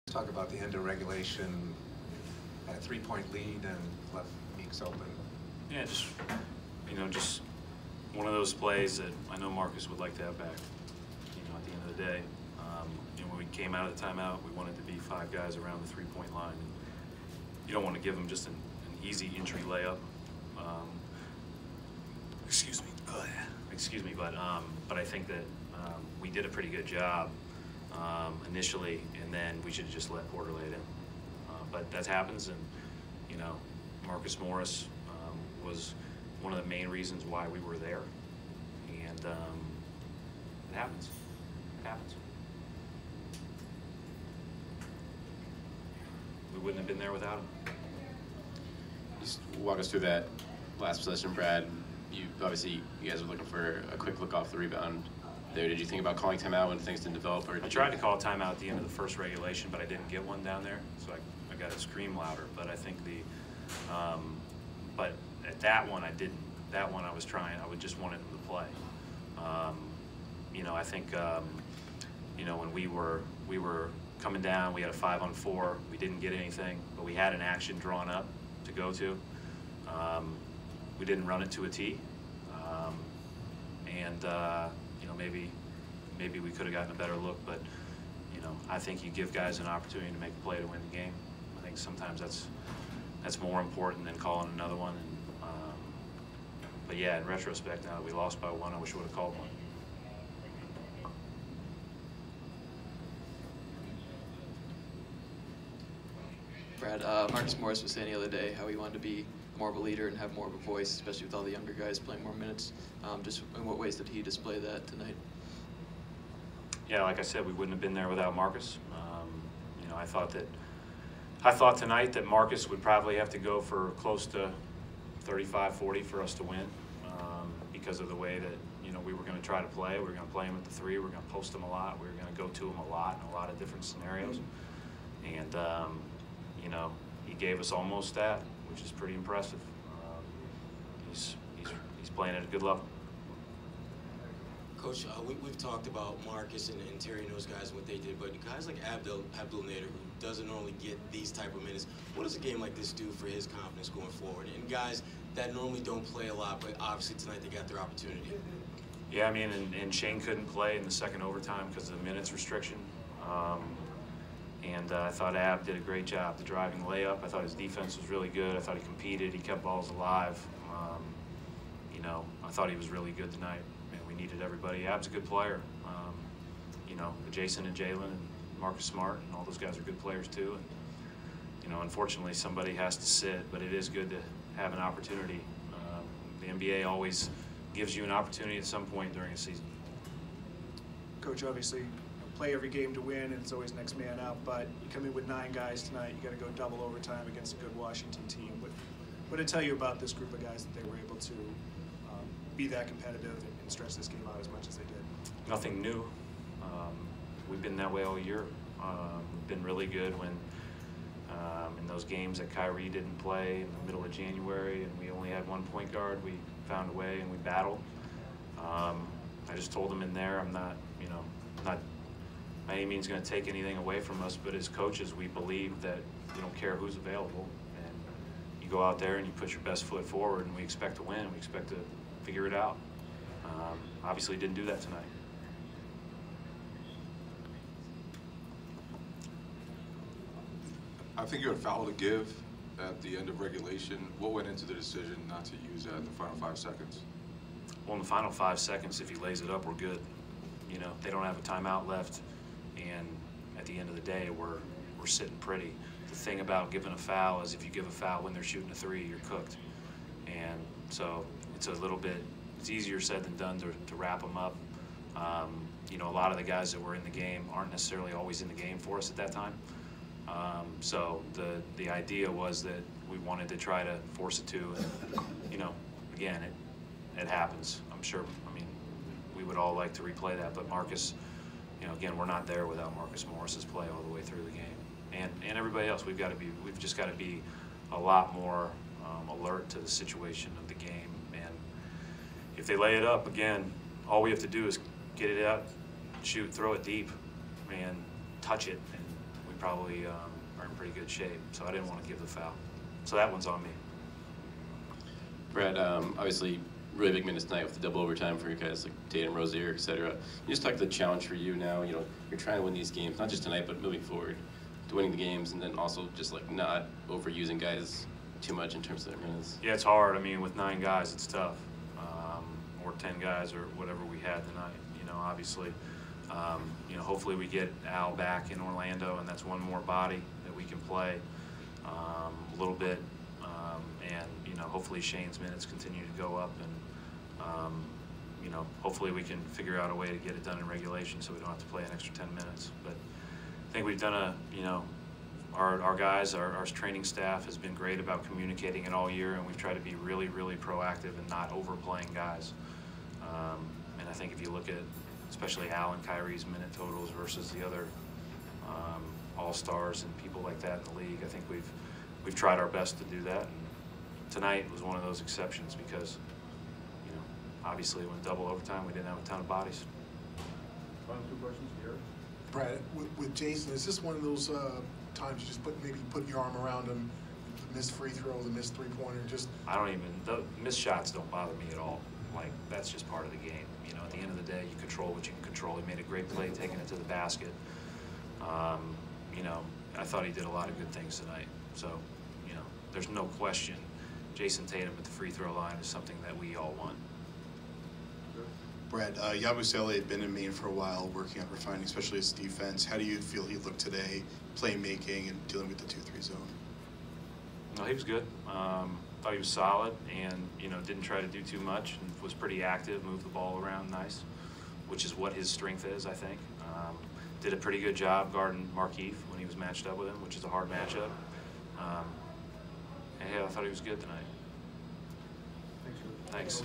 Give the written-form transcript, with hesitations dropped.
Talk about the end of regulation, had a 3-point lead and left Meeks open. Yeah, just one of those plays that I know Marcus would like to have back. At the end of the day, when we came out of the timeout, we wanted to be 5 guys around the 3-point line. And you don't want to give them just an easy entry layup. Excuse me, but I think that we did a pretty good job initially, and then we should have just let Porter lay it in. But that happens, and Marcus Morris was one of the main reasons why we were there, and it happens. It happens. We wouldn't have been there without him. Just walk us through that last possession, Brad. You guys were looking for a quick look off the rebound there. Did you think about calling timeout when things didn't develop? Or I tried to call a timeout at the end of the first regulation, but I didn't get one down there, so I got to scream louder. But I think but at that one I didn't. That one I was trying. I would just wanted him to play. I think when we were coming down, we had a 5-on-4. We didn't get anything, but we had an action drawn up to go to. We didn't run it to a T, and maybe we could have gotten a better look. But I think you give guys an opportunity to make a play to win the game. I think sometimes that's more important than calling another one. And, but yeah, in retrospect, now that we lost by 1, I wish I would have called one. Brad, Marcus Morris was saying the other day how he wanted to be more of a leader and have more of a voice, especially with all the younger guys playing more minutes. Just in what ways did he display that tonight? Yeah, like I said, we wouldn't have been there without Marcus. I thought tonight that Marcus would probably have to go for close to 35-40 for us to win, because of the way that we were going to try to play. We were going to play him at the 3. We were going to post him a lot. We were going to go to him a lot in a lot of different scenarios, and he gave us almost that, which is pretty impressive. He's playing at a good level. Coach, we've talked about Marcus and Terry and those guys and what they did, but guys like Abdul Nader, who doesn't normally get these type of minutes, what does a game like this do for his confidence going forward? And guys that normally don't play a lot, but obviously tonight they got their opportunity. Yeah, I mean, and Shane couldn't play in the second overtime because of the minutes restriction. And I thought Ab did a great job. The driving layup, I thought his defense was really good. I thought he competed. He kept balls alive. I thought he was really good tonight. We needed everybody. Ab's a good player. Jason and Jalen and Marcus Smart and all those guys are good players too. And unfortunately, somebody has to sit, but it is good to have an opportunity. The NBA always gives you an opportunity at some point during a season. Coach, obviously, play every game to win, and it's always next man out. But you come in with 9 guys tonight. You got to go double overtime against a good Washington team. What did it tell you about this group of guys that they were able to be that competitive and stretch this game out as much as they did? Nothing new. We've been that way all year. We've been really good when in those games that Kyrie didn't play in the middle of January and we only had 1 point guard, we found a way and we battled. I just told them in there, I'm not by any means going to take anything away from us, but as coaches, we believe that we don't care who's available, and you go out there and you put your best foot forward, and we expect to win. We expect to figure it out. Obviously, didn't do that tonight. I think you had a foul to give at the end of regulation. What went into the decision not to use that in the final 5 seconds? Well, in the final 5 seconds, if he lays it up, we're good. They don't have a timeout left, and at the end of the day, we're sitting pretty. The thing about giving a foul is if you give a foul when they're shooting a 3, you're cooked. And so it's easier said than done to wrap them up. A lot of the guys that were in the game aren't necessarily always in the game for us at that time. So the idea was that we wanted to try to force it to, and again, it happens. I'm sure. We would all like to replay that, but Marcus, again, we're not there without Marcus Morris's play all the way through the game, and everybody else. We've just got to be a lot more alert to the situation of the game. And if they lay it up again, all we have to do is get it out, shoot, throw it deep, and touch it, and probably are in pretty good shape. So I didn't want to give the foul. So that one's on me. Brad, obviously, really big minutes tonight with the double overtime for you guys like Tatum, Rozier, et cetera. You just talk to the challenge for you now. You know, you're trying to win these games, not just tonight, but moving forward to winning the games, and then also just like not overusing guys too much in terms of their minutes. Yeah, it's hard. I mean, with 9 guys, it's tough. Or 10 guys, or whatever we had tonight. You know, obviously, you know, hopefully we get Al back in Orlando, and that's one more body that we can play a little bit. And you know, hopefully Shane's minutes continue to go up, and you know, hopefully we can figure out a way to get it done in regulation, so we don't have to play an extra 10 minutes. But I think we've done you know, our guys, our training staff has been great about communicating it all year, and we've tried to be really, really proactive and not overplaying guys. And I think if you look at especially Al and Kyrie's minute totals versus the other all-stars and people like that in the league, I think we've tried our best to do that. And tonight was one of those exceptions because, you know, obviously when double overtime, we didn't have a ton of bodies. Final 2 questions, Gary. Brad, with Jason, is this one of those times you just maybe put your arm around him, the missed free throw, the missed three-pointer, just? The missed shots don't bother me at all. Like, that's just part of the game. You know, at the end of the day, you control what you can control. He made a great play taking it to the basket. You know, I thought he did a lot of good things tonight. So, you know, there's no question Jason Tatum at the free throw line is something that we all want. Brad, Yabusele had been in Maine for a while, working on refining, especially his defense. How do you feel he looked today, playmaking and dealing with the 2-3 zone? No, he was good. Thought he was solid, and you know, didn't try to do too much, and was pretty active, moved the ball around nice, which is what his strength is, I think. Did a pretty good job guarding Markieff when he was matched up with him, which is a hard matchup. And yeah, I thought he was good tonight. Thanks. Thanks.